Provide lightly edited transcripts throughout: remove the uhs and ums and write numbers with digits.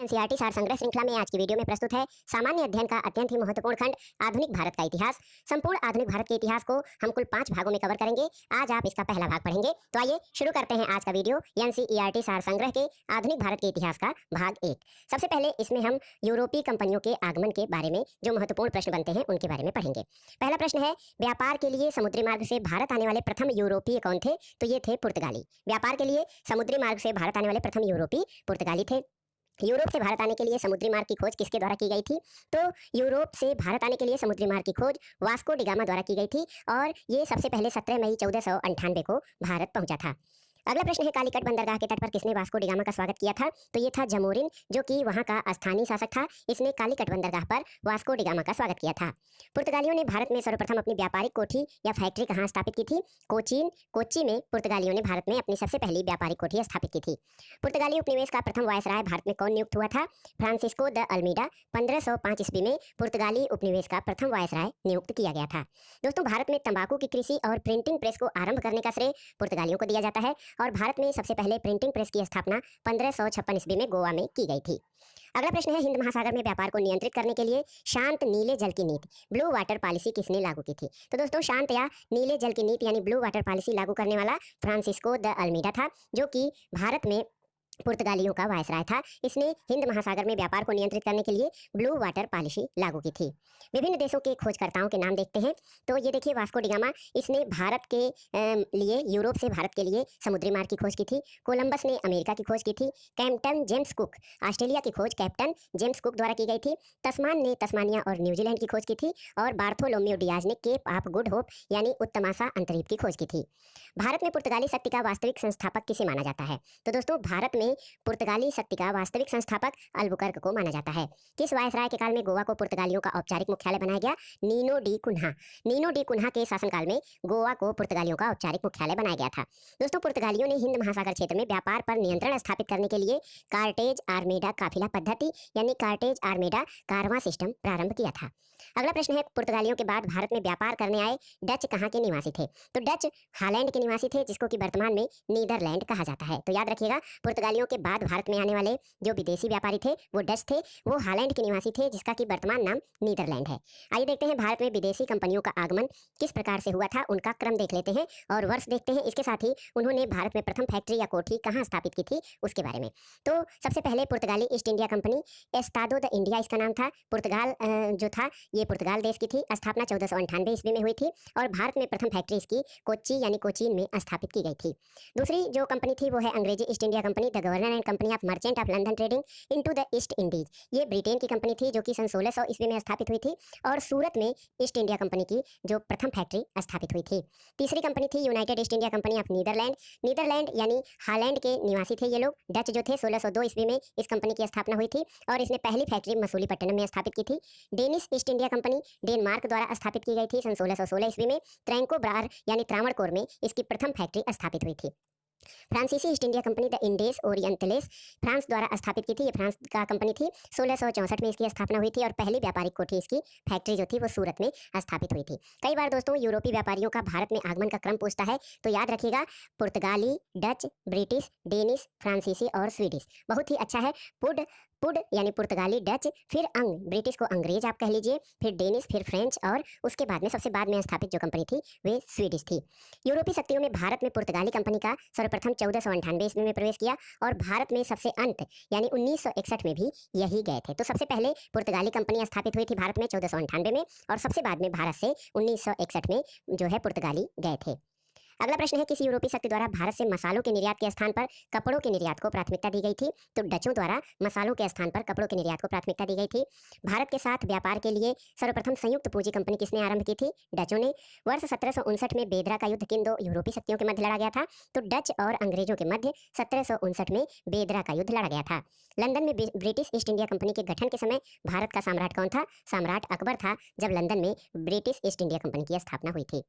NCERT सार संग्रह श्रृंखला में आज की वीडियो में प्रस्तुत है सामान्य अध्ययन का अत्यंत ही महत्वपूर्ण खंड आधुनिक भारत का इतिहास। संपूर्ण आधुनिक भारत के इतिहास को हम कुल 5 भागों में कवर करेंगे। आज आप इसका पहला भाग पढ़ेंगे। तो आइए शुरू करते हैं आज का वीडियो एनसीईआरटी सार संग्रह के आधुनिक भारत के इतिहास का भाग 1। सबसे पहले इसमें हम यूरोपीय कंपनियों के आगमन के बारे में जो महत्वपूर्ण प्रश्न बनते हैं उनके बारे में पढ़ेंगे। पहला प्रश्न है, व्यापार के लिए समुद्री मार्ग से भारत आने वाले प्रथम यूरोपीय कौन थे? तो ये थे पुर्तगाली। व्यापार के लिए समुद्री मार्ग से भारत आने वाले प्रथम यूरोपीय पुर्तगाली थे। यूरोप से भारत आने के लिए समुद्री मार्ग की खोज किसके द्वारा की गई थी? तो यूरोप से भारत आने के लिए समुद्री मार्ग की खोज वास्को डी गामा द्वारा की गई थी और ये सबसे पहले 17 मई 1498 को भारत पहुंचा था। अगला प्रश्न है, कालीकट बंदरगाह के तट पर किसने वास्को डी गामा का स्वागत किया था? तो ये था जमोरिन, जो कि वहां का स्थानीय शासक था। इसने कालीकट बंदरगाह पर वास्को डी गामा का स्वागत किया था। पुर्तगालियों ने भारत में सर्वप्रथम अपनी व्यापारिक कोठी या फैक्ट्री कहाँ स्थापित की थी? कोच्चि में पुर्तगालियों ने भारत में अपनी सबसे पहली व्यापारिक कोठी स्थापित की थी। पुर्तगाली उपनिवेश का प्रथम वायसराय भारत में कौन नियुक्त हुआ था? फ्रांसिस्को द अल्मीडा 1505 ईस्वी में पुर्तगाली उपनिवेश का प्रथम वायसराय नियुक्त किया गया था। दोस्तों, भारत में तंबाकू की कृषि और प्रिंटिंग प्रेस को आरंभ करने का श्रेय पुर्तगालियों को दिया जाता है और भारत में सबसे पहले प्रिंटिंग प्रेस की स्थापना 1556 ईस्वी में गोवा में की गई थी। अगला प्रश्न है, हिंद महासागर में व्यापार को नियंत्रित करने के लिए शांत नीले जल की नीति ब्लू वाटर पॉलिसी किसने लागू की थी? तो दोस्तों, शांत या नीले जल की नीति यानी ब्लू वाटर पॉलिसी लागू करने वाला फ्रांसिस्को द अल्मीडा था, जो कि भारत में पुर्तगालियों का वायसराय था। इसने हिंद महासागर में व्यापार को नियंत्रित करने के लिए ब्लू वाटर पॉलिसी लागू की थी। विभिन्न देशों के खोजकर्ताओं के नाम देखते हैं। तो ये देखिए, वास्को डी गामा, इसने भारत के लिए यूरोप से भारत के लिए समुद्री मार्ग की खोज की थी। कोलंबस ने अमेरिका की खोज की थी। कैप्टन जेम्स कुक, ऑस्ट्रेलिया की खोज कैप्टन जेम्स कुक द्वारा की गई थी। तस्मान ने तस्मानिया और न्यूजीलैंड की खोज की थी और बार्थोलोम्यू डियाज ने केप ऑफ गुड होप यानी उत्तमासा अंतरीप की खोज की थी। भारत में पुर्तगाली शक्ति का वास्तविक संस्थापक किसे माना जाता है? तो दोस्तों, भारत में पुर्तगाली शक्ति का वास्तविक संस्थापक अल्बुकर्क को माना जाता है। किस वायसराय के काल में गोवा को पुर्तगालियों का औपचारिक मुख्यालय बनाया गया? Nino da Cunha. Nino da Cunha के शासनकाल में गोवा को पुर्तगालियों का औपचारिक मुख्यालय बनाया गया था। दोस्तों, पुर्तगालियों ने हिंद महासागर क्षेत्र में व्यापार पर नियंत्रण स्थापित करने के लिए कार्टेज आर्मेडा काफिला पद्धति यानी कार्टेज आर्मेडा कारवां सिस्टम प्रारंभ किया था। अगला प्रश्न है, पुर्तगालियों के बाद भारत में व्यापार करने आए डच कहाँ के निवासी थे? तो डच हॉलैंड के निवासी थे, जिसको कि वर्तमान में नीदरलैंड कहा जाता है। तो याद रखिएगा, पुर्तगालियों के बाद भारत में आने वाले जो विदेशी व्यापारी थे वो डच थे, वो हॉलैंड के निवासी थे, जिसका कि वर्तमान नाम नीदरलैंड है। आइए देखते हैं भारत में विदेशी कंपनियों का आगमन किस प्रकार से हुआ था, उनका क्रम देख लेते हैं और वर्ष देखते हैं। इसके साथ ही उन्होंने भारत में प्रथम फैक्ट्री या कोठी कहाँ स्थापित की थी उसके बारे में। तो सबसे पहले पुर्तगाली East India company, Estado da India इसका नाम था। पुर्तगाल जो था ये पुर्तगाल देश की थी। स्थापना 1498 ईस्वी में हुई थी और भारत में प्रथम फैक्ट्री इसकी कोच्चि यानी कोचीन में स्थापित की गई थी। दूसरी जो कंपनी थी वो है अंग्रेजी east India company, the governor and company of merchant of London trading into the east Indies. ये ब्रिटेन की कंपनी थी जो कि सन 1600 ईस्वी में स्थापित हुई थी और सूरत में ईस्ट इंडिया कंपनी की जो प्रथम फैक्ट्री स्थापित हुई थी। तीसरी कंपनी थी United East India Company of Netherland. Netherland यानी हॉलैंड के निवासी थे ये लोग। डच जो थे 1602 ईस्वी में इस कंपनी की स्थापना हुई थी और इसने पहली फैक्ट्री मसूलीपट्टनम में स्थापित की थी। Danish east India company Denmark द्वारा स्थापित की गई थी सन 1616 ईस्वी में। ट्रैंको ब्रार यानी त्रावणकोर में इसकी प्रथम फैक्ट्री स्थापित हुई थी। फ्रांसीसी East India company des Indes Orientales France द्वारा स्थापित की थी। ये फ्रांस का कंपनी थी। 1664 में इसकी स्थापना हुई थी और पहली व्यापारिक कोठी इसकी फैक्ट्री जो थी वो सूरत में स्थापित हुई थी। कई बार दोस्तों यूरोपीय व्यापारियों का भारत में आगमन का क्रम पूछता है, तो याद रखिएगा, पुर्तगाली, डच, ब्रिटिश, डेनिश, फ्रांसीसी और स्वीडिश। बहुत ही अच्छा है। पुड पुड यानी पुर्तगाली, डच, फिर ब्रिटिश को अंग्रेज आप कह लीजिए, फिर डेनिश, फिर फ्रेंच और उसके बाद में सबसे बाद में स्थापित जो कंपनी थी वे स्वीडिश थी। यूरोपीय शक्तियों में भारत में पुर्तगाली कंपनी का सर्वप्रथम 1498 ईस्वी में प्रवेश किया और भारत में सबसे अंत यानी 1961 में भी यही गए थे। तो सबसे पहले पुर्तगाली कंपनी स्थापित हुई थी भारत में 1498 में और सबसे बाद में भारत से 1961 में जो है पुर्तगाली गए थे। अगला प्रश्न है, किसी यूरोपीय शक्ति द्वारा भारत से मसालों के निर्यात के स्थान पर कपड़ों के निर्यात को प्राथमिकता दी गई थी? तो डचों द्वारा मसालों के स्थान पर कपड़ों के निर्यात को प्राथमिकता दी गई थी। भारत के साथ व्यापार के लिए सर्वप्रथम संयुक्त पूंजी कंपनी किसने आरंभ की थी? डचों ने। वर्ष 1759 में बेदरा का युद्ध किन दो यूरोपीय शक्तियों के मध्य लड़ा गया था? तो डच और अंग्रेजों के मध्य 1759 में बेदरा का युद्ध लड़ा गया था। लंदन में ब्रिटिश ईस्ट इंडिया कंपनी के गठन के समय भारत का सम्राट कौन था? सम्राट अकबर था, जब लंदन में ब्रिटिश ईस्ट इंडिया कंपनी की स्थापना हुई थी।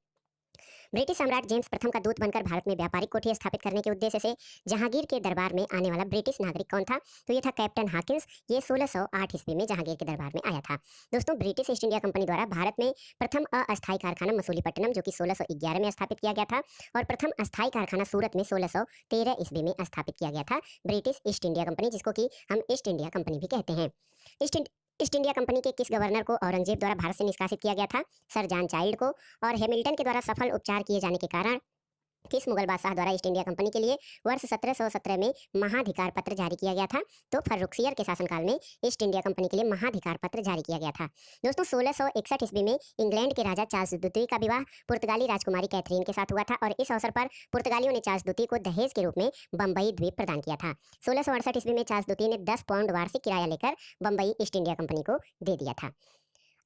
ब्रिटिश सम्राट जेम्स प्रथम का दूत बनकर भारत में व्यापारिक कोठी स्थापित करने के उद्देश्य से जहांगीर के दरबार में आने वाला ब्रिटिश नागरिक कौन था? तो ये था कैप्टन हाकिंस। ये 1608 ईस्वी में जहांगीर के दरबार में आया था। दोस्तों, ब्रिटिश ईस्ट इंडिया कंपनी द्वारा भारत में प्रथम अस्थायी कारखाना मसूलीपट्टनम जो कि 1611 में स्थापित किया गया था और प्रथम अस्थायी कारखाना सूरत में 1613 ईस्वी में स्थापित किया गया था। ब्रिटिश ईस्ट इंडिया कंपनी, जिसको कि हम ईस्ट इंडिया कंपनी भी कहते हैं। ईस्ट ईस्ट इंडिया कंपनी के किस गवर्नर को औरंगजेब द्वारा भारत से निष्कासित किया गया था? सर जॉन चाइल्ड को। और हैमिल्टन के द्वारा सफल उपचार किए जाने के कारण किस मुगल बादशाह द्वारा ईस्ट इंडिया कंपनी के लिए वर्ष 1717 में महाधिकार पत्र जारी किया गया था? तो फर्रुखसियर के शासनकाल में ईस्ट इंडिया कंपनी के लिए महाधिकार पत्र जारी किया गया था। दोस्तों, 1661 ईस्वी में इंग्लैंड के राजा चार्ल्स द्वितीय का विवाह पुर्तगाली राजकुमारी कैथरीन के साथ हुआ था और इस अवसर पर पुर्तगालियों ने चार्ल्स द्वितीय को दहेज के रूप में बम्बई द्वीप प्रदान किया था। 1668 ईस्वी में चार्ल्स द्वितीय ने 10 पाउंड वार्षिक किराया लेकर बम्बई ईस्ट इंडिया कंपनी को दे दिया था।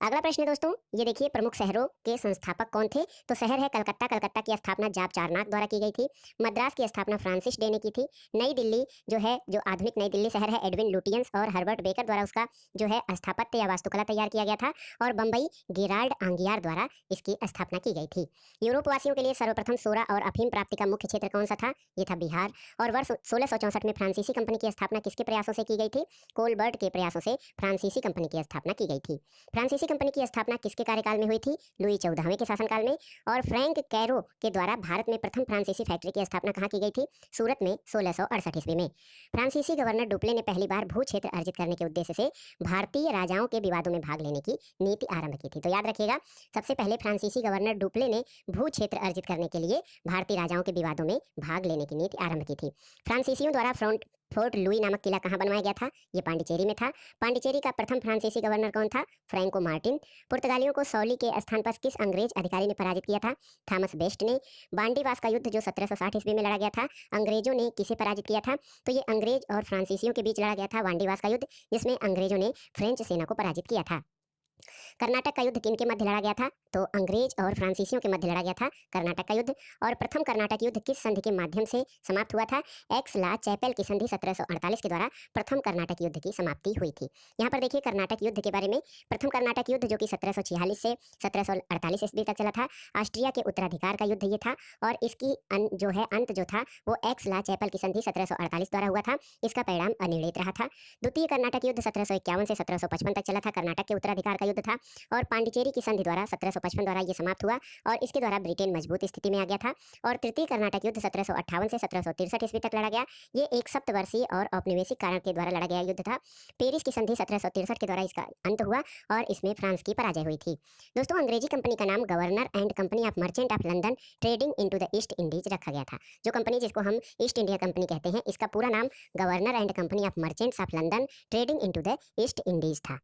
अगला प्रश्न है दोस्तों, ये देखिए, प्रमुख शहरों के संस्थापक कौन थे? तो शहर है कलकत्ता। कलकत्ता की स्थापना जाप चारनाक द्वारा की गई थी। मद्रास की स्थापना फ्रांसिस डे ने की थी। नई दिल्ली जो आधुनिक नई दिल्ली शहर है, एडविन लुटियंस और हर्बर्ट बेकर द्वारा उसका जो है स्थापत्य या वास्तुकला तैयार किया गया था और बम्बई गेराल्ड आंगियार द्वारा इसकी स्थापना की गई थी। यूरोप वासियों के लिए सर्वप्रथम सोरा और अफीम प्राप्ति का मुख्य क्षेत्र कौन सा था? ये था बिहार। और वर्ष 1664 में फ्रांसीसी कंपनी की स्थापना किसके प्रयासों से की गई थी? कोलबर्ट के प्रयासों से फ्रांसीसी कंपनी की स्थापना की गई थथी। फ्रांसीसी कंपनी की स्थापना किसके कार्यकाल में हुई थी? लुई 14वें के शासनकाल में। और फ्रैंक कैरो के द्वारा भारत में प्रथम फ्रांसीसी फैक्ट्री की स्थापना कहाँ की गई थी? सूरत में 1668 ईस्वी में। फ्रांसीसी गवर्नर डुप्ले ने पहली बार भू क्षेत्र अर्जित करने के उद्देश्य से भारतीय राजाओं के विवादों में भाग लेने की नीति आरंभ की थी। तो याद रखिएगा, सबसे पहले फ्रांसीसी गवर्नर डुप्ले ने भू क्षेत्र अर्जित करने के लिए भारतीय राजाओं के विवादों में भाग लेने की नीति आरंभ की थी। फ्रांसीसियों द्वारा फोर्ट लुई नामक किला कहाँ बनवाया गया था? ये पांडिचेरी में था। पांडिचेरी का प्रथम फ्रांसीसी गवर्नर कौन था? Franco Martin. पुर्तगालियों को सौली के स्थान पर किस अंग्रेज अधिकारी ने पराजित किया था? थॉमस बेस्ट ने। बांडीवास का युद्ध जो 1760 ईस्वी में लड़ा गया था, अंग्रेजों ने किसे पराजित किया था? तो ये अंग्रेज और फ्रांसीसियों के बीच लड़ा गया था बांडीवास का युद्ध, जिसमें अंग्रेजों ने फ्रेंच सेना को पराजित किया था। कर्नाटक का युद्ध किनके मध्य लड़ा गया था? तो अंग्रेज और फ्रांसीसियों के मध्य लड़ा गया था कर्नाटक का युद्ध। और प्रथम कर्नाटक युद्ध किस संधि के माध्यम से समाप्त हुआ था? एक्स ला चैपेल की संधि 1748 के द्वारा प्रथम कर्नाटक युद्ध की समाप्ति हुई थी। यहाँ पर देखिए कर्नाटक युद्ध के बारे में। प्रथम कर्नाटक युद्ध जो कि 1746 से 1748 ईस्वी तक चला था, ऑस्ट्रिया के उत्तराधिकार का युद्ध ये था और इसकी अंत जो था वो एक्स ला चैपेल की संधि 1748 द्वारा हुआ था। इसका परिणाम अनिर्णित रहा था। द्वितीय कर्नाटक युद्ध 1751 से 1755 तक चला था, कर्नाटक के उत्तराधिकार का युद्ध था और पांडिचेरी की संधि द्वारा 1755 द्वारा ये समाप्त हुआ और इसके द्वारा ब्रिटेन मजबूत स्थिति में आ गया था। और तृतीय कर्नाटक युद्ध 1758 से 1763 ईस्वी तक लड़ा गया। ये एक सप्तवर्षीय और औपनिवेशिक कारण के द्वारा लड़ा गया युद्ध था। पेरिस की संधि 1763 के द्वारा इसका अंत हुआ और इसमें फ्रांस की पराजय हुई थी। दोस्तों, अंग्रेजी कंपनी का नाम governor and company of merchant of London trading into the east Indies रखा गया था। जो कंपनी जिसको हम ईस्ट इंडिया कंपनी कहते हैं, इसका पूरा नाम governor and company of merchants of London trading into the east Indies था।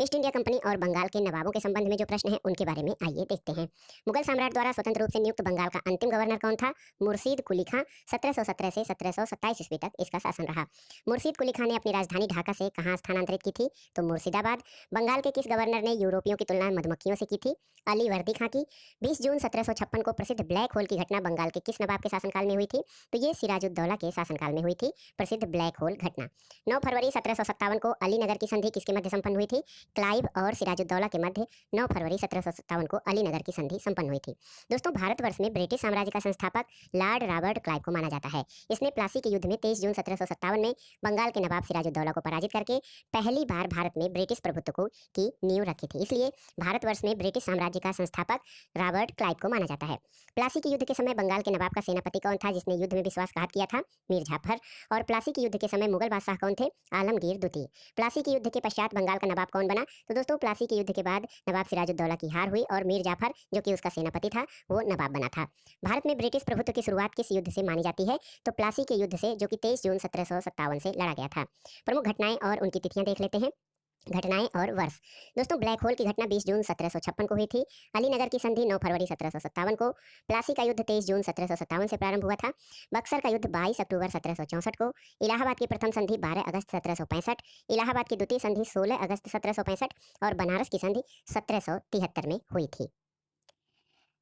ईस्ट इंडिया कंपनी और बंगाल के नवाबों के संबंध में जो प्रश्न है उनके बारे में आइए देखते हैं। मुगल सम्राट द्वारा स्वतंत्र रूप से नियुक्त बंगाल का अंतिम गवर्नर कौन था? मुर्शीद कुली खां। 1717 से 1727 ईस्वी तक इसका शासन रहा। मुर्शीद कुली खां ने अपनी राजधानी ढाका से कहाँ स्थानांतरित की थी? तो मुर्शिदाबाद। बंगाल के किस गवर्नर ने यूरोपियों की तुलना मधुमक्खियों से की थी? अली वर्दी खां की। 20 जून 1756 को प्रसिद्ध ब्लैक होल की घटना बंगाल के किस नवाब के शासनकाल में हुई थी? तो ये सिराजुद्दौला के शासनकाल में हुई थी प्रसिद्ध ब्लैक होल घटना। 9 फरवरी 1757 को अलीनगर की संधि किसके मध्य संपन्न हुई थी? क्लाइव और सिराजुद्दौला के मध्य 9 फरवरी 1757 को अलीनगर की संधि संपन्न हुई थी। दोस्तों, भारतवर्ष में ब्रिटिश साम्राज्य का संस्थापक लॉर्ड रॉबर्ट क्लाइव को माना जाता है। इसने प्लासी के युद्ध में 23 जून 1757 में बंगाल के नवाब सिराजुद्दौला को पराजित करके पहली बार भारत में ब्रिटिश प्रभुत्व की नींव रखी थी। इसलिए भारतवर्ष में ब्रिटिश साम्राज्य का संस्थापक रॉबर्ट क्लाइव को माना जाता है। प्लासी के युद्ध के समय बंगाल के नवाब का सेनापति कौन था जिसने युद्ध में विश्वासघात किया था? मीर जाफर। और प्लासी के युद्ध के समय मुगल बादशाह कौन थे? आलमगीर द्वितीय। प्लासी के युद्ध के पश्चात बंगाल का नवाब कौन बना? तो दोस्तों, प्लासी के युद्ध के बाद नवाब सिराजुद्दौला की हार हुई और मीर जाफर जो कि उसका सेनापति था वो नवाब बना था। भारत में ब्रिटिश प्रभुत्व की शुरुआत किस युद्ध से मानी जाती है? तो प्लासी के युद्ध से, जो कि 23 जून 1757 से लड़ा गया था। प्रमुख घटनाएं और उनकी तिथियां देख लेते हैं। घटनाएं और वर्ष। दोस्तों, ब्लैक होल की घटना 20 जून 1756 को हुई थी। अलीनगर की संधि 9 फरवरी 1757 को। प्लासी का युद्ध 23 जून 1757 से प्रारंभ हुआ था। बक्सर का युद्ध 22 अक्टूबर 1764 को। इलाहाबाद की प्रथम संधि 12 अगस्त 1765। इलाहाबाद की द्वितीय संधि 16 अगस्त 1765 और बनारस की संधि 1773 में हुई थी।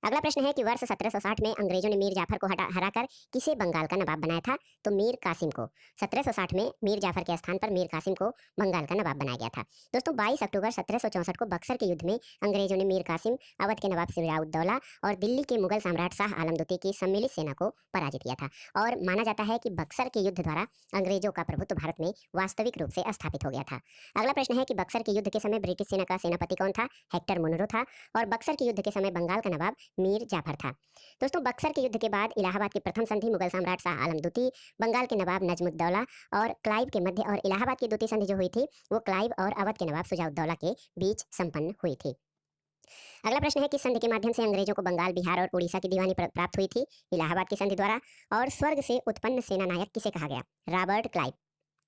अगला प्रश्न है कि वर्ष 1760 में अंग्रेजों ने मीर जाफर को हराकर किसे बंगाल का नवाब बनाया था? तो मीर कासिम को। 1760 में मीर जाफर के स्थान पर मीर कासिम को बंगाल का नवाब बनाया गया था। दोस्तों 22 अक्टूबर 1764 को बक्सर के युद्ध में अंग्रेजों ने मीर कासिम, अवध के नवाब सिराजुद्दौला और दिल्ली के मुगल सम्राट शाह आलम द्वितीय की सम्मिलित सेना को पराजित किया था। और माना जाता है कि बक्सर के युद्ध द्वारा अंग्रेजों का प्रभुत्व भारत में वास्तविक रूप से स्थापित हो गया था। अगला प्रश्न है कि बक्सर के युद्ध के समय ब्रिटिश सेना का सेनापति कौन था? हेक्टर मुनरो था। और बक्सर के युद्ध के समय बंगाल का नवाब मीर जाफर था। दोस्तों बक्सर के युद्ध के बाद इलाहाबाद की प्रथम संधि मुगल सम्राट शाह आलम द्वितीय, बंगाल के नवाब नजमुद्दौला और क्लाइव के मध्य और इलाहाबाद की द्वितीय संधि जो हुई थी वो क्लाइव और अवध के नवाब शुजाउद्दौला के बीच संपन्न हुई थी। अगला प्रश्न है कि संधि के माध्यम से अंग्रेजों को बंगाल, बिहार और उड़ीसा की दीवानी प्राप्त हुई थी? इलाहाबाद की संधि द्वारा। और स्वर्ग से उत्पन्न सेना नायक किसे कहा गया? Robert Clive.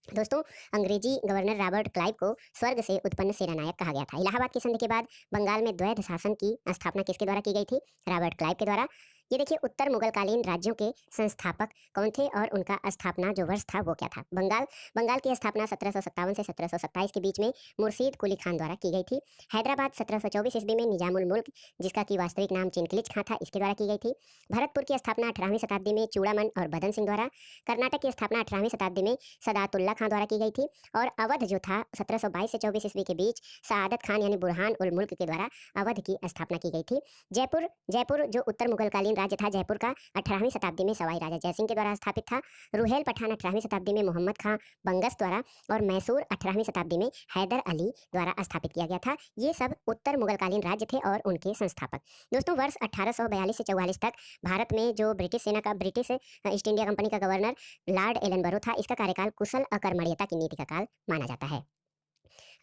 दोस्तों अंग्रेजी गवर्नर रॉबर्ट क्लाइव को स्वर्ग से उत्पन्न सेनानायक कहा गया था। इलाहाबाद की संधि के बाद बंगाल में द्वैध शासन की स्थापना किसके द्वारा की गई थी? रॉबर्ट क्लाइव के द्वारा। ये देखिए उत्तर मुगलकालीन राज्यों के संस्थापक कौन थे और उनका स्थापना जो वर्ष था वो क्या था? बंगाल की स्थापना 1757 से 1727 के बीच में मुर्शीद कुली खान द्वारा की गई थी। हैदराबाद 1724 ईस्वी में निजामुल मुल्क, जिसका की वास्तविक नाम चिनकलिच खां था, इसके द्वारा की गई थी। भरतपुर की स्थापना 18वीं शताब्दी में चूड़ामन और बदन सिंह द्वारा। कर्नाटक की स्थापना 18वीं शताब्दी में सदातुल्ला खां द्वारा की गई थी। और अवध जो था 1722 से 24 ईस्वी के बीच सआदत खान यानी बुरहान उल मुल्क के द्वारा अवध की स्थापना की गई थी। जयपुर जो उत्तर मुगलकालीन राज्य था, जयपुर का 18वीं शताब्दी में सवाई राजा जयसिंह के द्वारा स्थापित था। रुहेल पठान 18वीं शताब्दी में मोहम्मद खां बंगस द्वारा और मैसूर 18वीं शताब्दी में हैदर अली द्वारा स्थापित किया गया था। ये सब उत्तर मुगलकालीन राज्य थे और उनके संस्थापक। दोस्तों वर्ष 1842 से 44 तक भारत में जो ब्रिटिश सेना का ब्रिटिश ईस्ट इंडिया कंपनी का गवर्नर लॉर्ड एलनबरो था, इसका कार्यकाल कुशल अकर्मण्यता की नीति का काल माना जाता है।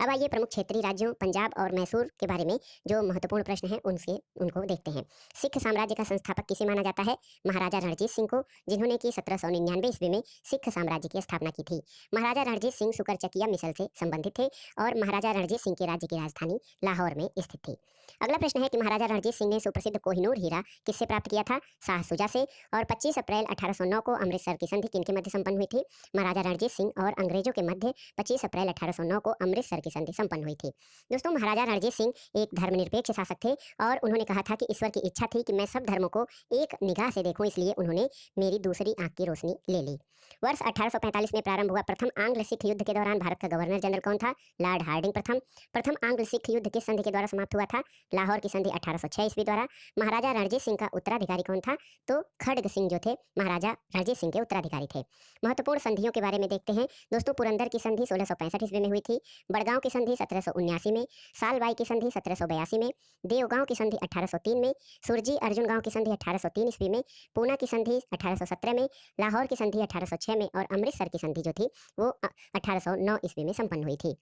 अब आइए प्रमुख क्षेत्रीय राज्यों पंजाब और मैसूर के बारे में जो महत्वपूर्ण प्रश्न हैं उनको देखते हैं। सिख साम्राज्य का संस्थापक किसे माना जाता है? महाराजा रणजीत सिंह को, जिन्होंने कि 1799 ईस्वी में सिख साम्राज्य की स्थापना की थी। महाराजा रणजीत सिंह सुकरचकिया मिसल से संबंधित थे और महाराजा रणजीत सिंह के राज्य की राजधानी लाहौर में स्थित थी। अगला प्रश्न है कि महाराजा रणजीत सिंह ने सुप्रसिद्ध कोहिनूर हीरा किससे प्राप्त किया था? शाह शुजा से। और 25 अप्रैल 1809 को अमृतसर की संधि किनके मध्य संपन्न हुई थी? महाराजा रणजीत सिंह और अंग्रेजों के मध्य 25 अप्रैल 1809 को अमृतसर की संधि संपन्न हुई थी। दोस्तों महाराजा रणजीत सिंह एक धर्मनिरपेक्ष शासक थे और उन्होंने कहा था कि ईश्वर की इच्छा थी कि मैं सब धर्मों को एक निगाह से देखूं, इसलिए उन्होंने मेरी दूसरी आंख की रोशनी ले ली। वर्ष 1845 में प्रारंभ हुआ प्रथम आंग्ल सिख युद्ध के दौरान भारत का गवर्नर जनरल कौन था? लॉर्ड हार्डिंग प्रथम आंग्ल सिख युद्ध किस संधि के द्वारा समाप्त हुआ था? लाहौर की संधि 1806 ईस्वी द्वारा। महाराजा रणजीत सिंह का उत्तराधिकारी कौन था? तो खड़ग सिंह जो थे महाराजा रणजीत सिंह के उत्तराधिकारी थे। महत्वपूर्ण संधियों के बारे में देखते हैं। दोस्तों पुरंदर की संधि 1665 ईस्वी में हुई थी। बड़गांव की संधि 1779 में, सालबाई की संधि 1782 में, देवगांव की संधि 1803 में, सुरजी अर्जुन गांव की संधि 1803 ईस्वी में, पूना की संधि 1817 में, लाहौर की संधि 1806 में और अमृतसर की संधि जो थी वो 1809 ईस्वी में संपन्न हुई थी।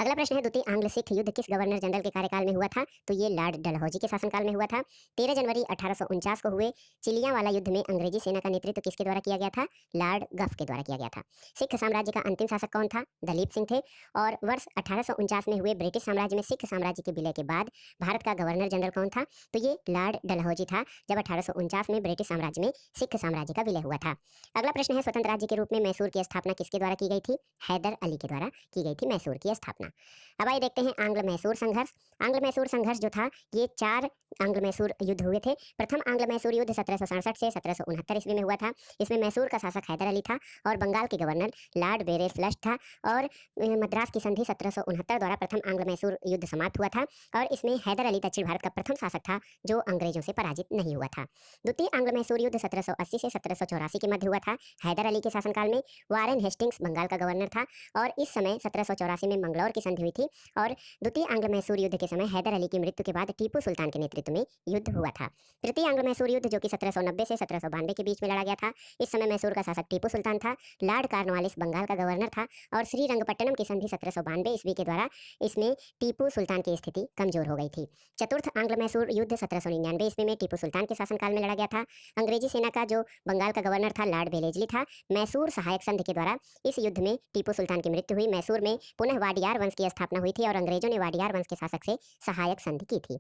अगला प्रश्न है द्वितीय आंग्ल सिख युद्ध किस गवर्नर जनरल के कार्यकाल में हुआ था? तो ये लॉर्ड डलहौजी के शासनकाल में हुआ था। 13 जनवरी 1849 को हुए चिलियांवाला युद्ध में अंग्रेजी सेना का नेतृत्व किसके द्वारा किया गया था? लॉर्ड गफ के द्वारा किया गया था। सिख साम्राज्य का अंतिम शासक कौन था? दलीप सिंह थे। और वर्ष 1849 में हुए ब्रिटिश साम्राज्य में सिख साम्राज्य के विलय के बाद भारत का गवर्नर जनरल कौन था? तो ये लॉर्ड डलहौजी था, जब 1849 में ब्रिटिश साम्राज्य में सिख साम्राज्य का विलय हुआ था। अगला प्रश्न है स्वतंत्र राज्य के रूप में मैसूर की स्थापना किसके द्वारा की गई थी? हैदर अली के द्वारा की गई थी मैसूर की स्थापना। अब आइए देखते हैं आंग्ल मैसूर संघर्ष। आंग्ल मैसूर संघर्ष जो था ये 4 आंग्ल मैसूर युद्ध हुए थे। प्रथम आंग्ल मैसूर युद्ध 1767 से 1769 ईस्वी में हुआ था। इसमें मैसूर का शासक हैदर अली था और बंगाल के गवर्नर लॉर्ड बेरेस्लस्ट था। और मद्रास की संधि 1769 द्वारा प्रथम आंग्ल मैसूर युद्ध समाप्त हुआ था और इसमें हैदर अली दक्षिण भारत का प्रथम शासक था जो अंग्रेजों से पराजित नहीं हुआ था। द्वितीय आंग्ल मैसूर युद्ध 1780 से 1784 के मध्य हुआ था। हैदर अली के शासनकाल में वारेन हेस्टिंग्स बंगाल का गवर्नर था और इस समय 1784 में मंगलौर की संधि हुई थी। और द्वितीय आंग्ल मैसूर युद्ध के समय हैदर अली की मृत्यु के बाद टीपू सुल्तान के नेतृत्व में युद्ध हुआ था। तृतीय आंग्ल मैसूर युद्ध जो कि 1790 से 1792 के बीच में लड़ा गया था, इस समय मैसूर का शासक टीपू सुल्तान था। लॉर्ड कॉर्नवालिस बंगाल का गवर्नर था और श्रीरंगपट्टनम की संधि 1792 ईस्वी के द्वारा इसमें टीपू सुल्तान की स्थिति कमजोर हो गई थी। चतुर्थ आंग्ल मैसूर युद्ध 1799 ईस्वी में टीपू सुल्तान के शासनकाल में लड़ा गया था। अंग्रेजी सेना का जो बंगाल का गवर्नर था लॉर्ड बेलेजली था। मैसूर सहायक संधि के द्वारा इस युद्ध में टीपू सुल्तान की मृत्यु हुई। मैसूर में पुनः वाडियार वंश की स्थापना हुई थी और अंग्रेजों ने वाडियार वंश के शासक से सहायक संधि की थी।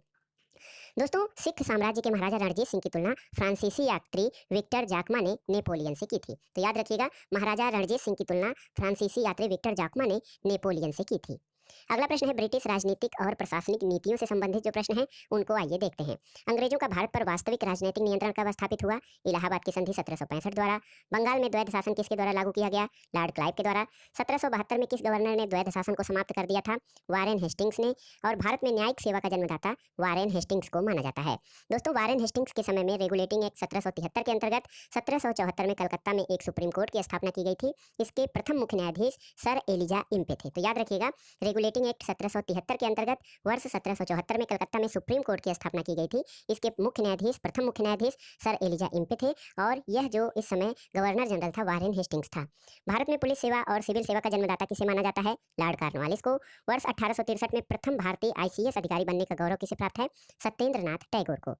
दोस्तों सिख साम्राज्य के महाराजा रणजीत सिंह की तुलना फ्रांसीसी यात्री विक्टर जाकमा ने नेपोलियन से की थी। तो याद रखिएगा महाराजा रणजीत सिंह की तुलना फ्रांसीसी यात्री विक्टर जाकमा ने नेपोलियन से की थी। अगला प्रश्न है ब्रिटिश राजनीतिक और प्रशासनिक नीतियों से संबंधित जो प्रश्न हैं उनको आइए देखते हैं। अंग्रेजों का भारत पर वास्तविक राजनीतिक नियंत्रण कब स्थापित हुआ? इलाहाबाद की संधि 1765 द्वारा। बंगाल में द्वैध शासन किसके द्वारा लागू किया गया? लॉर्ड क्लाइव के द्वारा। 1772 में किस गवर्नर ने द्वैध शासन को समाप्त कर दिया था? वारेन हेस्टिंग्स ने। और भारत में न्यायिक सेवा का जन्मदाता वारेन हेस्टिंग्स को माना जाता है। दोस्तों, वारेन हेस्टिंग्स के समय में रेगुलेटिंग एक्ट 1773 के अंतर्गत 1774 में कलकत्ता में एक सुप्रीम कोर्ट की स्थापना की गई थी। इसके प्रथम मुख्य न्यायाधीश सर एलिजा इम्पे थे। तो याद रखिएगा, रेगुलेटिंग एक्ट 1773 के अंतर्गत वर्ष 1774 में कलकत्ता में सुप्रीम कोर्ट की स्थापना की गई थी। इसके प्रथम मुख्य न्यायाधीश सर एलिजा इम्पे थे और यह जो इस समय गवर्नर जनरल था वारेन हेस्टिंग्स था। भारत में पुलिस सेवा और सिविल सेवा का जन्मदाता किसे माना जाता है? लॉर्ड कॉर्नवालिस को। वर्ष 1863 में प्रथम भारतीय ICS अधिकारी बनने का गौरव किसे प्राप्त है? सत्येंद्र नाथ टैगोर को।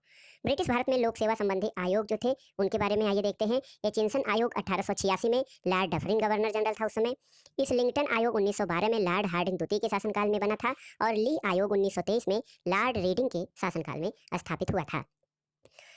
ब्रिटिश भारत में लोक सेवा संबंधी आयोग जो थे उनके बारे में आइए देखते हैं। एचिंसन आयोग 1886 में लॉर्ड डफरिन गवर्नर जनरल था उस समय। इस्लिंगटन आयोग 1912 में लॉर्ड हार्डिंग द्वितीय के शासनकाल में बना था और ली आयोग 1923 में लॉर्ड रीडिंग के शासनकाल में स्थापित हुआ था।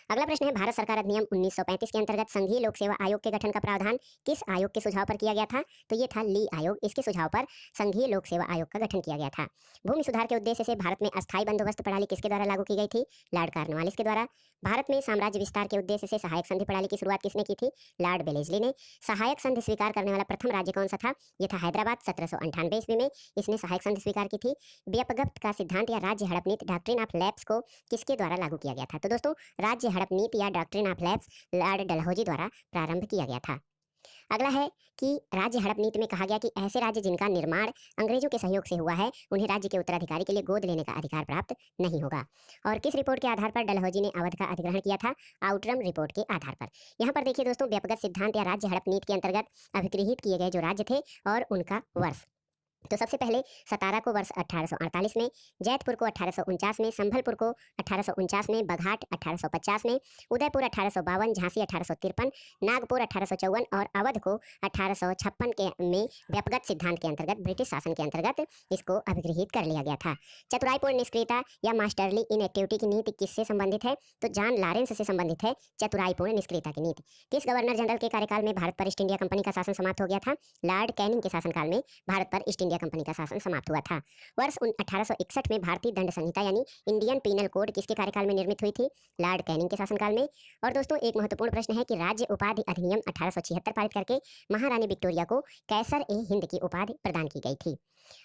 अगला प्रश्न है भारत सरकार अधिनियम 1935 के अंतर्गत संघीय लोक सेवा आयोग के गठन का प्रावधान किस आयोग के सुझाव पर किया गया था? तो ये था ली आयोग। इसके सुझाव पर संघीय लोक सेवा आयोग का गठन किया गया था। भूमि सुधार के उद्देश्य से भारत में अस्थायी बंदोबस्त प्रणाली किसके द्वारा लागू की गई थी? लॉर्ड कॉर्नवालिस के द्वारा। भारत में साम्राज्य विस्तार के उद्देश्य से सहायक संधि प्रणाली की शुरुआत किसने की थी? लॉर्ड बेलेस्ली ने। सहायक संधि स्वीकार करने वाला प्रथम राज्य कौन सा था? यह था हैदराबाद। 1798 ईस्वी में इसने सहायक संधि स्वीकार की थी। व्यपगत का सिद्धांत या राज्य हड़प नीति डॉक्ट्रिन ऑफ लैप्स को किसके द्वारा लागू किया गया था? तो दोस्तों, राज्य हड़प नीति या doctrine of lapse Lord Dalhousie द्वारा प्रारंभ किया गया था। अगला है कि राज्य हड़प नीति में कहा गया कि ऐसे राज्य जिनका निर्माण अंग्रेजों के सहयोग से हुआ है उन्हें राज्य के उत्तराधिकारी के लिए गोद लेने का अधिकार प्राप्त नहीं होगा। और किस रिपोर्ट के आधार पर डलहौजी ने अवध का अधिग्रहण किया था? आउटरम रिपोर्ट के आधार पर। यहाँ पर देखिए दोस्तों, व्यपगत सिद्धांत या राज्य हड़प नीति के अंतर्गत अभिगृहित किए गए जो राज्य थे और उनका वर्ष। तो सबसे पहले सतारा को वर्ष 1848 में, जैतपुर को 1849 में, संभलपुर को 1849 में, बघाट 1850 में, उदयपुर 1852, झांसी 1853, नागपुर 1854 और अवध को 1856 के में व्यपगत सिद्धांत के अंतर्गत ब्रिटिश शासन के अंतर्गत इसको अभिगृहित कर लिया गया था। चतुराईपूर्ण निष्क्रियता या मास्टरली इनएक्टिविटी की नीति किससे संबंधित है? तो जॉन लॉरेंस से संबंधित है चतुराईपूर्ण निष्क्रियता की नीति। किस गवर्नर जनरल के कार्यकाल में भारत पर ईस्ट इंडिया कंपनी का शासन समाप्त हो गया था? लॉर्ड कैनिंग के शासनकाल में भारत पर ईस्ट इंडिया कंपनी का शासन समाप्त हुआ था। वर्ष 1861 में भारतीय दंड संहिता यानी इंडियन पीनल कोड किसके कार्यकाल में निर्मित हुई थी? लॉर्ड कैनिंग के शासनकाल में। और दोस्तों, एक महत्वपूर्ण प्रश्न है कि राज्य उपाधि अधिनियम 1876 पारित करके महारानी विक्टोरिया को कैसर ए हिंद की उपाधि प्रदान की गई थी।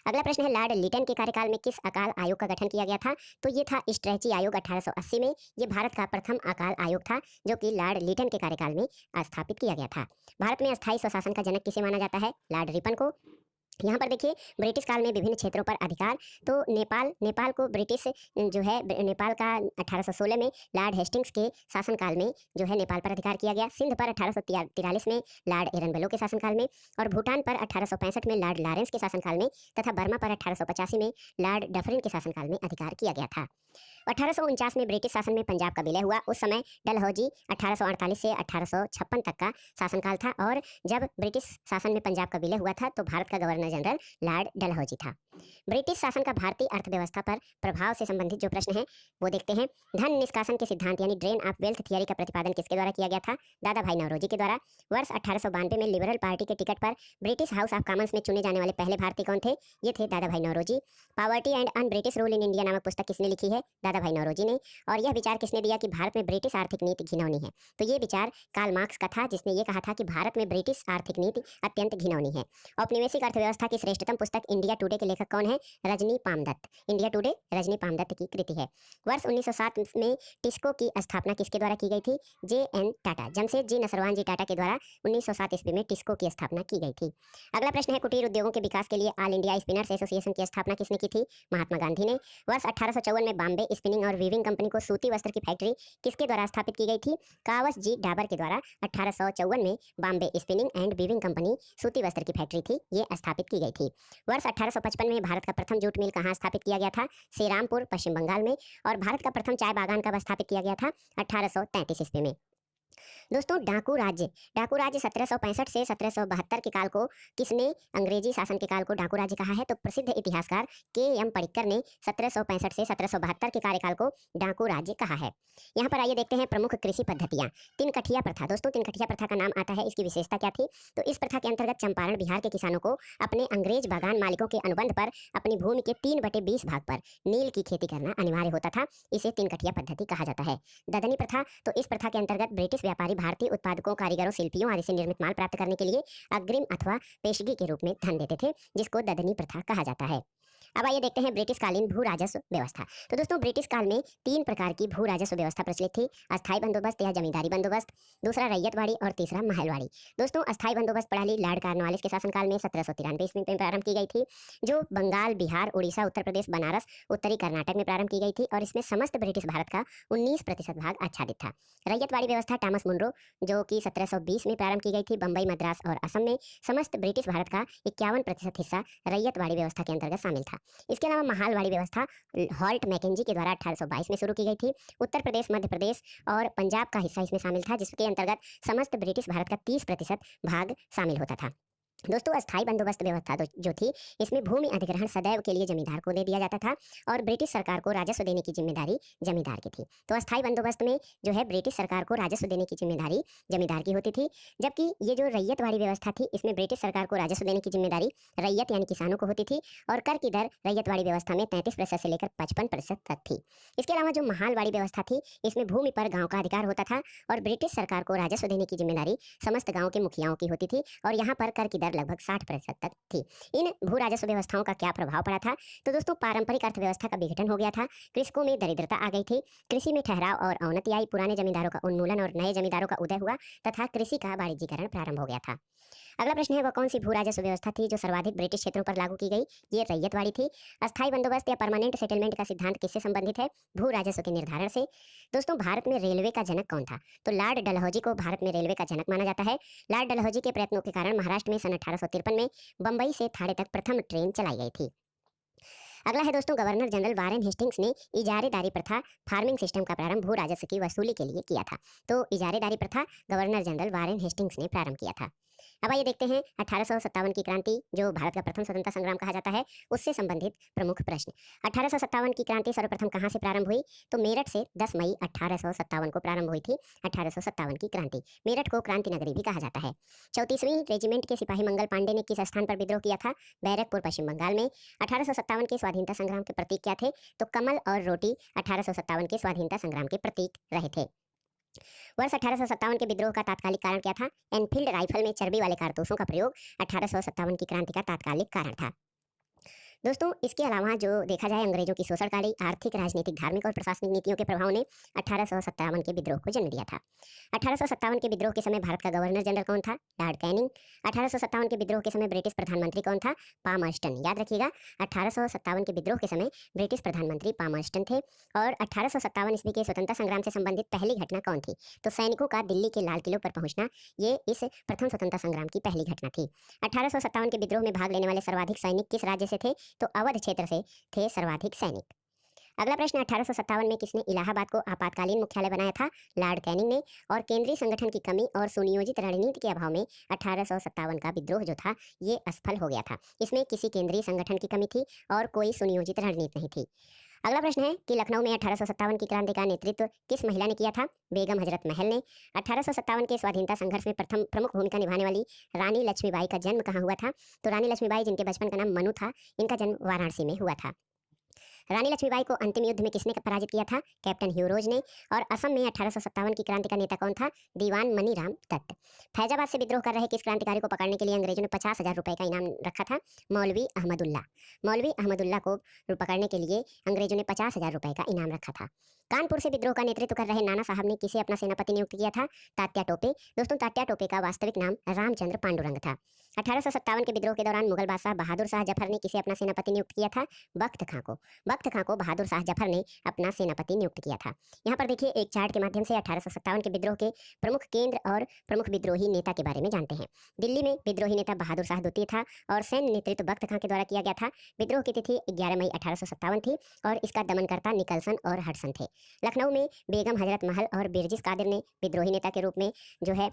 अगला प्रश्न है लॉर्ड लिटन के कार्यकाल में किस अकाल आयोग का गठन किया गया था? तो ये था स्ट्रेची आयोग 1880 में। ये भारत का प्रथम अकाल आयोग था जो कि लॉर्ड लिटन के कार्यकाल में स्थापित किया गया था। भारत में अस्थायी स्वशासन का जनक किसे माना जाता है? लॉर्ड रिपन को। यहाँ पर देखिए, ब्रिटिश काल में विभिन्न क्षेत्रों पर अधिकार। तो नेपाल को ब्रिटिश जो है नेपाल का 1816 में लॉर्ड हेस्टिंग्स के शासनकाल में जो है नेपाल पर अधिकार किया गया। सिंध पर 1843 में लॉर्ड एरनबेलो के शासनकाल में, और भूटान पर 1865 में लॉर्ड लॉरेंस के शासनकाल में, तथा बर्मा पर 1885 में लॉर्ड डफरिन के शासनकाल में अधिकार किया गया था। 1849 में ब्रिटिश शासन में पंजाब का विलय हुआ। उस समय डलहौजी 1848 से 1856 तक का शासनकाल था और जब ब्रिटिश शासन में पंजाब का विलय हुआ था तो भारत का गवर्नर जनरल लॉर्ड डलहौजी था। ब्रिटिश शासन का भारतीय अर्थव्यवस्था पर प्रभाव से संबंधित जो प्रश्न है वो देखते हैं। धन निष्कासन के सिद्धांत यानी ड्रेन ऑफ वेल्थ थियरी का प्रतिपादन किसके द्वारा किया गया था? दादा भाई नौरोजी के द्वारा। वर्ष 1892 में लिबरल पार्टी के टिकट पर ब्रिटिश हाउस ऑफ कॉमन्स में चुने जाने वाले पहले भारतीय कौन थे? ये थे Dadabhai Naoroji. Poverty and un British rule in India नामक पुस्तक किसने लिखी है? दादा भाई नौरोजी ने। और यह विचार किसने दिया कि भारत में ब्रिटिश आर्थिक नीति घिनौनी है? तो ये विचार कार्ल मार्क्स का था, जिसने ये कहा था कि भारत में ब्रिटिश आर्थिक नीति अत्यंत घिनौनी है। औपनिवेशिक अर्थव्यवस्था की श्रेष्ठतम पुस्तक इंडिया टुडे के लेखक कौन है? रजनी पामदत्त। इंडिया टुडे रजनी पामदत्त की कृति है। वर्ष 1907 में टिस्को की स्थापना किसके द्वारा की गई थी? JN टाटा, जमशेद जी नसरवान जी टाटा के द्वारा 1907 ईस्वी में टिस्को की स्थापना की गई थी। अगला प्रश्न है कुटीर उद्योगों के विकास के लिए ऑल इंडिया स्पिनर्स एसोसिएशन की स्थापना किसने की थी? महात्मा गांधी ने। वर्ष 1854 में बॉम्बे स्पिनिंग और वीविंग कंपनी को सूती वस्त्र की फैक्ट्री किसके द्वारा स्थापित की गई थी? कावस जी डाबर के द्वारा 1854 में Bombay spinning and weaving company सूती वस्त्र की फैक्ट्री थी, ये स्थापित की गई थी। वर्ष 1855 में भारत का प्रथम जूट मिल कहाँ स्थापित किया गया था? श्रीरामपुर, पश्चिम बंगाल में। और भारत का प्रथम चाय बागान कब स्थापित किया गया था? 1833 ईस्वी में। दोस्तों डाकू राज्य 1765 से 1772 के काल को किसने अंग्रेजी शासन के काल को डाकू राज्य कहा है? तो प्रसिद्ध इतिहासकार के एम पडिक्कर ने 1765 से 1772 के कार्यकाल को डाकू राज्य कहा है। यहाँ पर आइए देखते हैं प्रमुख कृषि पद्धतियाँ। तिनकठिया प्रथा। दोस्तों तिनकठिया प्रथा का नाम आता है, इसकी विशेषता क्या थी? तो इस प्रथा के अंतर्गत चंपारण बिहार के किसानों को अपने अंग्रेज बागान मालिकों के अनुबंध पर अपनी भूमि के 3/20 भाग पर नील की खेती करना अनिवार्य होता था। इसे तिनकठिया पद्धति कहा जाता है। ददनी प्रथा। तो इस प्रथा के अंतर्गत ब्रिटिश व्यापारी भारतीय उत्पादकों, कारीगरों, शिल्पियों आदि से निर्मित माल प्राप्त करने के लिए अग्रिम अथवा पेशगी के रूप में धन देते थे, जिसको ददनी प्रथा कहा जाता है। अब आइए देखते हैं ब्रिटिश कालीन भू राजस्व व्यवस्था। तो दोस्तों ब्रिटिश काल में 3 प्रकार की भू राजस्व व्यवस्था प्रचलित थी। अस्थायी बंदोबस्त या जमींदारी बंदोबस्त, दूसरा रैयतवाड़ी और तीसरा महलवाड़ी। दोस्तों अस्थायी बंदोबस्त प्रणाली लॉर्ड कॉर्नवालिस के शासनकाल में 1793 ईस्वी में प्रारंभ की गई थी, जो बंगाल, बिहार, उड़ीसा, उत्तर प्रदेश, बनारस, उत्तरी कर्नाटक में प्रारंभ की गई थी और इसमें समस्त ब्रिटिश भारत का 19% भाग आच्छादित था। रैयतवाड़ी व्यवस्था टॉमस मुनरो, जो कि 1720 में प्रारंभ की गई थी, बंबई, मद्रास और असम में समस्त ब्रिटिश भारत का 51% हिस्सा रैयतवाड़ी व्यवस्था के अंतर्गत शामिल था। इसके अलावा महालवाड़ी व्यवस्था हॉल्ट मैकेंजी के द्वारा 1822 में शुरू की गई थी। उत्तर प्रदेश, मध्य प्रदेश और पंजाब का हिस्सा इसमें शामिल था, जिसके अंतर्गत समस्त ब्रिटिश भारत का 30% भाग शामिल होता था। दोस्तों अस्थायी बंदोबस्त व्यवस्था जो थी, इसमें भूमि अधिग्रहण सदैव के लिए जमींदार को दे दिया जाता था और ब्रिटिश सरकार को राजस्व देने की जिम्मेदारी जमींदार की थी। तो अस्थायी बंदोबस्त में जो है ब्रिटिश सरकार को राजस्व देने की जिम्मेदारी जमींदार की होती थी, जबकि ये जो रैयतवाड़ी व्यवस्था थी, इसमें ब्रिटिश सरकार को राजस्व देने की जिम्मेदारी रैयत यानी किसानों को होती थी और कर की दर रैयतवाड़ी व्यवस्था में 33% से लेकर 55% तक थी। इसके अलावा जो महालवाड़ी व्यवस्था थी, इसमें भूमि पर गाँव का अधिकार होता था और ब्रिटिश सरकार को राजस्व देने की जिम्मेदारी समस्त गाँव के मुखियाओं की होती थी और यहाँ पर कर की दर लगभग 60% तक थी। इन भू राजस्व व्यवस्थाओं का क्या प्रभाव पड़ा था? तो दोस्तों पारंपरिक अर्थव्यवस्था का विघटन हो गया था, कृषकों में दरिद्रता आ गई थी, कृषि में ठहराव और अवनति आई, पुराने जमींदारों का उन्मूलन और नए जमींदारों का उदय हुआ तथा कृषि का वाणिज्यीकरण प्रारंभ हो गया था। अगला प्रश्न है, वह कौन सी भू राजस्व व्यवस्था थी जो सर्वाधिक ब्रिटिश क्षेत्रों पर लागू की गई? ये रैयतवाड़ी थी। अस्थायी बंदोबस्त या परमानेंट सेटलमेंट का सिद्धांत किससे संबंधित है? भू राजस्व के निर्धारण से। दोस्तों भारत में रेलवे का जनक कौन था? तो लॉर्ड डलहौजी को भारत में रेलवे का जनक माना जाता है। लॉर्ड डलहौजी के प्रयत्नों के कारण महाराष्ट्र में सन 1853 में बंबई से थाने तक प्रथम ट्रेन चलाई गई थी। अगला है दोस्तों, गवर्नर जनरल वारेन हेस्टिंग्स ने इजारेदारी प्रथा फार्मिंग सिस्टम का प्रारंभ भू राजस्व की वसूली के लिए किया था। तो इजारेदारी प्रथा गवर्नर जनरल वारेन हेस्टिंग्स ने प्रारंभ किया था। अब आइए देखते हैं 1857 की क्रांति, जो भारत का प्रथम स्वतंत्रता संग्राम कहा जाता है, उससे संबंधित प्रमुख प्रश्न। 1857 की क्रांति सर्वप्रथम कहां से प्रारंभ हुई? तो मेरठ से 10 मई 1857 को प्रारंभ हुई थी 1857 की क्रांति। मेरठ को क्रांति नगरी भी कहा जाता है। 34वीं रेजिमेंट के सिपाही मंगल पांडे ने किस स्थान पर विद्रोह किया था? बैरकपुर, पश्चिम बंगाल में। 1857 के स्वाधीनता संग्राम के प्रतीक क्या थे? तो कमल और रोटी 1857 के स्वाधीनता संग्राम के प्रतीक रहे थे। वर्ष 1857 के विद्रोह का तात्कालिक कारण क्या था? एनफील्ड राइफल में चर्बी वाले कारतूसों का प्रयोग 1857 की क्रांति का तात्कालिक कारण था। दोस्तों इसके अलावा जो देखा जाए, अंग्रेजों की शोषणकारी आर्थिक, राजनीतिक, धार्मिक और प्रशासनिक नीतियों के प्रभाव ने 1857 के विद्रोह को जन्म दिया था। 1857 के विद्रोह के समय भारत का गवर्नर जनरल कौन था? Lord Canning. 1857 के विद्रोह के समय ब्रिटिश प्रधानमंत्री कौन था? पामर्स्टन। याद रखिएगा, 1857 के विद्रोह के समय ब्रिटिश प्रधानमंत्री पामर्स्टन थे। और 1857 ईस्वी के स्वतंत्रता संग्राम से संबंधित पहली घटना कौन थी? तो सैनिकों का दिल्ली के लाल किले पर पहुंचना, ये इस प्रथम स्वतंत्रता संग्राम की पहली घटना थी। 1857 के विद्रोह में भाग लेने वाले सर्वाधिक सैनिक किस राज्य से थे? तो अवध क्षेत्र से थे सर्वाधिक सैनिक। अगला प्रश्न, 1857 में किसने इलाहाबाद को आपातकालीन मुख्यालय बनाया था? लॉर्ड कैनिंग ने। और केंद्रीय संगठन की कमी और सुनियोजित रणनीति के अभाव में 1857 का विद्रोह जो था, ये असफल हो गया था। इसमें किसी केंद्रीय संगठन की कमी थी और कोई सुनियोजित रणनीति नहीं थी। अगला प्रश्न है कि लखनऊ में 1857 की क्रांति का नेतृत्व किस महिला ने किया था? बेगम हजरत महल ने। 1857 के स्वाधीनता संघर्ष में प्रथम प्रमुख भूमिका निभाने वाली रानी लक्ष्मीबाई का जन्म कहाँ हुआ था? तो रानी लक्ष्मीबाई, जिनके बचपन का नाम मनु था, इनका जन्म वाराणसी में हुआ था। रानी लक्ष्मीबाई को अंतिम युद्ध में किसने पराजित किया था? कैप्टन ह्यूरोज ने। और असम में 1857 की क्रांति का नेता कौन था? दीवान मनीराम दत्त। फैजाबाद से विद्रोह कर रहे किस क्रांतिकारी को पकड़ने के लिए अंग्रेजों ने 50,000 रुपए का इनाम रखा था? मौलवी अहमदुल्ला। मौलवी अहमदुल्ला को पकड़ने के लिए अंग्रेजों ने 50,000 रुपए का इनाम रखा था। कानपुर से विद्रोह का नेतृत्व कर रहे नाना साहब ने किसे अपना सेनापति नियुक्त किया था? तात्या टोपे। दोस्तों तात्या टोपे का वास्तविक नाम रामचंद्र पांडुरंग था। 1857 के विद्रोह के दौरान मुगल बादशाह बहादुर शाह जफर ने किसे अपना सेनापति नियुक्त किया था? बख्त खां को। बख्त खां को बहादुर शाह जफर ने अपना सेनापति नियुक्त किया था। यहाँ पर देखिए एक चार्ट के माध्यम से 1857 के विद्रोह के प्रमुख केंद्र और प्रमुख विद्रोही नेता के बारे में जानते हैं। दिल्ली में विद्रोही नेता बहादुर शाह द्वितीय था और सैन्य नेतृत्व बख्त खां के द्वारा किया गया था। विद्रोह की तिथि 11 मई 1857 थी और इसका दमनकर्ता निकलसन और हडसन थे। लखनऊ में बेगम हजरत महल और बिरजिस कादिर ने विद्रोही नेता के रूप में जो है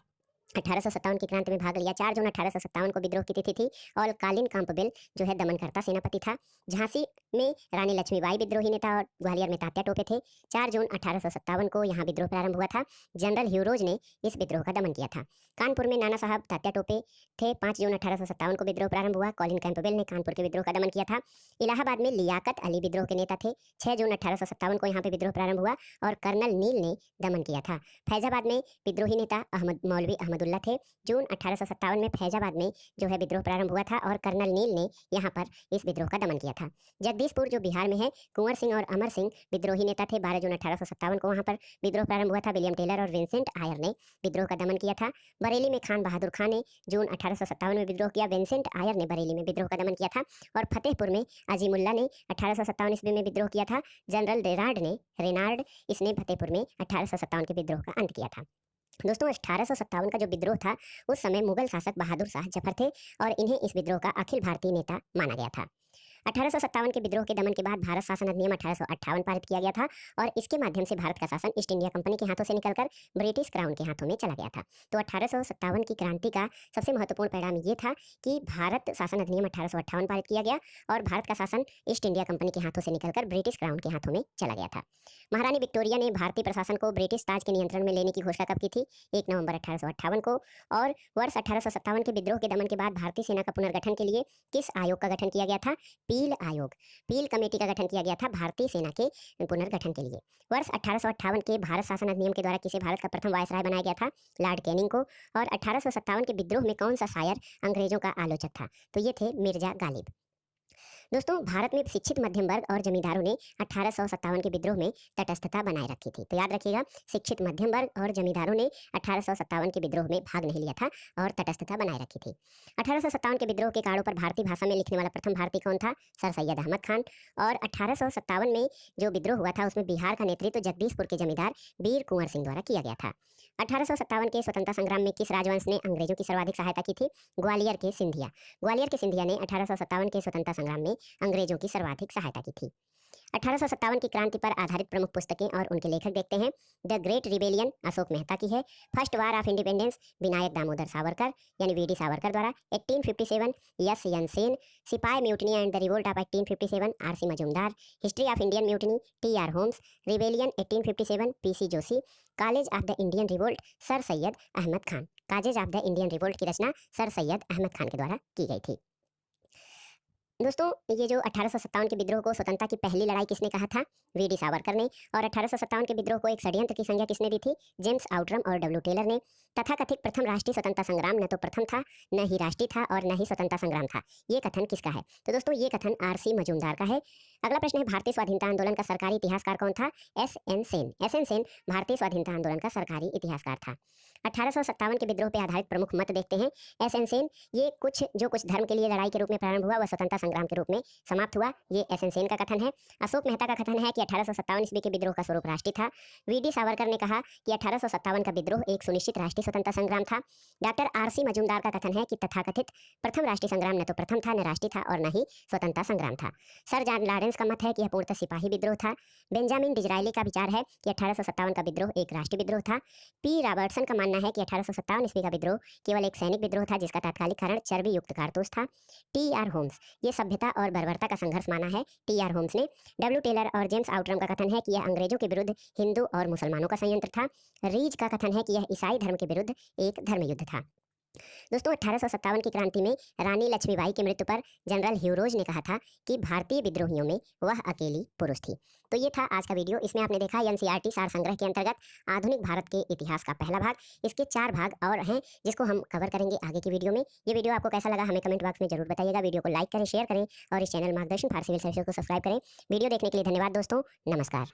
1857 की क्रांति में भाग लिया। 4 जून 1857 को विद्रोह की तिथि थी और कालीन कांपबेल जो है दमनकर्ता सेनापति था। झांसी में रानी लक्ष्मीबाई विद्रोही नेता और ग्वालियर में तात्या टोपे थे। 4 जून 1857 को यहाँ विद्रोह प्रारंभ हुआ था। जनरल ह्यूरोज ने इस विद्रोह का दमन किया था। कानपुर में नाना साहब तात्या टोपे थे। 5 जून 1857 को विद्रोह प्रारंभ हुआ। कॉलिन कैंपबेल ने कानपुर के विद्रोह का दमन किया था। इलाहाबाद में लियाकत अली विद्रोह के नेता थे। 6 जून 1857 को यहाँ पे विद्रोह प्रारंभ हुआ और कर्नल नील ने दमन किया था। फैजाबाद में विद्रोही नेता मौलवी अहमदुल्ला थे। जून 1857 में फैजाबाद में जो है विद्रोह प्रारंभ हुआ था और कर्नल नील ने यहाँ पर इस विद्रोह का दमन किया था। जगदीशपुर जो बिहार में है, कुंवर सिंह और अमर सिंह विद्रोही नेता थे। 12 जून 1857 को वहाँ पर विद्रोह प्रारंभ हुआ था। विलियम टेलर और विंसेंट आयर ने विद्रोह का दमन किया था। बरेली में खान बहादुर खान ने जून 1857 में विद्रोह किया। विंसेंट आयर ने बरेली में विद्रोह का दमन किया था और फतेहपुर में अजीमुल्ला ने 1857 ईस्वी में विद्रोह किया था। जनरल रेनार्ड इसने फतेहपुर में 1857 के विद्रोह का अंत किया था। दोस्तों 1857 का जो विद्रोह था उस समय मुगल शासक बहादुर शाह जफर थे और इन्हें इस विद्रोह का अखिल भारतीय नेता माना गया था। 1857 के विद्रोह के दमन के बाद भारत शासन अधिनियम 1858 पारित किया गया था और इसके माध्यम से भारत का शासन ईस्ट इंडिया कंपनी के हाथों से निकलकर ब्रिटिश क्राउन के हाथों में चला गया था। तो 1857 की क्रांति का सबसे महत्वपूर्ण परिणाम ये था कि भारत शासन अधिनियम 1858 पारित किया गया और भारत का शासन ईस्ट इंडिया कंपनी के हाथों से निकलकर ब्रिटिश क्राउन के हाथों में चला गया था। महारानी विक्टोरिया ने भारतीय प्रशासन को ब्रिटिश ताज के नियंत्रण में लेने की घोषणा कब की थी? 1 नवंबर 1858 को। और वर्ष 1857 के विद्रोह के दमन के बाद भारतीय सेना का पुनर्गठन के लिए किस आयोग का गठन किया गया था? पील आयोग, पील कमेटी का गठन किया गया था भारतीय सेना के पुनर्गठन के लिए। वर्ष 1858 के भारत शासन अधिनियम के द्वारा किसे भारत का प्रथम वायसराय बनाया गया था? लॉर्ड कैनिंग को। और 1857 के विद्रोह में कौन सा शायर अंग्रेजों का आलोचक था? तो ये थे मिर्जा गालिब। दोस्तों भारत में शिक्षित मध्यम वर्ग और जमींदारों ने 1857 के विद्रोह में तटस्थता बनाए रखी थी। तो याद रखिएगा, शिक्षित मध्यम वर्ग और जमींदारों ने 1857 के विद्रोह में भाग नहीं लिया था और तटस्थता बनाए रखी थी। 1857 के विद्रोह के कारणों पर भारतीय भाषा में लिखने वाला प्रथम भारतीय कौन था? सर सैयद अहमद खान। और 1857 में जो विद्रोह हुआ था उसमें बिहार का नेतृत्व जगदीशपुर के जमींदार वीर कुंवर सिंह द्वारा किया गया था। 1857 के स्वतंत्रता संग्राम में किस राजवंश ने अंग्रेजों की सर्वाधिक सहायता की थी? ग्वालियर के सिंधिया। ग्वालियर के सिंधिया ने 1857 के स्वतंत्रता संग्राम में अंग्रेजों की सर्वाधिक सहायता की थी। 1857 की क्रांति पर आधारित प्रमुख पुस्तकें और उनके लेखक देखते हैं। The great rebellion Ashok Mehta की है। First war of independence Vinayak Damodar Savarkar यानी वीडी सावरकर द्वारा। 1857 S N Sen. Sipahi mutiny and the revolt of 1857 RC Majumdar. History of Indian mutiny TR. Holmes. Rebellion 1857 PC Joshi. College of the Indian revolt sir Syed Ahmad Khan. College of the Indian revolt की रचना sir Syed Ahmad Khan के द्वारा की गई थी। दोस्तों ये जो 1857 के विद्रोह को स्वतंत्रता की पहली लड़ाई किसने कहा था? वीडी सावरकर ने। और 1857 के विद्रोह को एक षड्यंत्र की संज्ञा किसने दी थी? जेम्स आउटरम और डब्ल्यू टेलर ने। तथाकथित प्रथम राष्ट्रीय स्वतंत्रता संग्राम न तो प्रथम था, न ही राष्ट्रीय था और न ही स्वतंत्रता संग्राम था। ये कथन किसका है? तो दोस्तों ये कथन आरसी मजूमदार का है। अगला प्रश्न है, भारतीय स्वाधीनता आंदोलन का सरकारी इतिहासकार कौन था? एस.एन. सेन। एस.एन. सेन भारतीय स्वाधीनता आंदोलन का सरकारी इतिहासकार था। 1857 के विद्रोह पर आधारित प्रमुख मत देखते हैं। एस.एन. सेन ये कुछ धर्म के लिए लड़ाई के रूप में प्रारंभ हुआ वह स्वतंत्रता संग्राम के रूप में समाप्त हुआ, ये एस.एन. सेन का कथन है। अशोक मेहता का कथन है कि 1857 ईस्वी के विद्रोह का स्वरूप राष्ट्रीय था। वीडी सावरकर ने कहा कि 1857 का विद्रोह एक सुनिश्चित राष्ट्रीय स्वतंत्रता संग्राम था। डॉक्टर आरसी मजूमदार का कथन है कि तथाकथित प्रथम राष्ट्रीय संग्राम न तो प्रथम था, न राष्ट्रीय था और न ही स्वतंत्रता संग्राम था। सर जॉन लॉरेंस का मत है कि यह पूर्णतः सिपाही विद्रोह था। बेंजामिन डिजरायली का विचार है कि 1857 का विद्रोह एक राष्ट्रीय विद्रोह था। पी रॉबर्टसन का मानना है कि 1857 ईस्वी का विद्रोह केवल एक सैनिक विद्रोह था जिसका तात्कालिक कारण चर्बी युक्त कारतूस था। टी.आर. होम्स ये सभ्यता और बर्बरता का संघर्ष माना है, टी.आर. होम्स ने। डब्ल्यू टेलर और जेम्स आउटरम का कथन है कि यह अंग्रेजों के विरुद्ध हिंदू और मुसलमानों का संयंत्र था। रीज का कथन है कि यह ईसाई धर्म के विरुद्ध एक धर्म युद्ध था। दोस्तों 1857 की क्रांति में रानी लक्ष्मीबाई की मृत्यु पर जनरल ह्यूरोज ने कहा था कि भारतीय विद्रोहियों में वह अकेली पुरुष थी। तो ये था आज का वीडियो। इसमें आपने देखा एनसीईआरटी सार संग्रह के अंतर्गत आधुनिक भारत के इतिहास का पहला भाग। इसके 4 भाग और हैं जिसको हम कवर करेंगे आगे की वीडियो में। ये वीडियो आपको कैसा लगा हमें कमेंट बॉक्स में जरूर बताइएगा। वीडियो को लाइक करें, शेयर करें और इस चैनल मार्गदर्शन फॉर सिविल सर्विसेज को सब्सक्राइब करें। वीडियो देखने के लिए धन्यवाद दोस्तों, नमस्कार।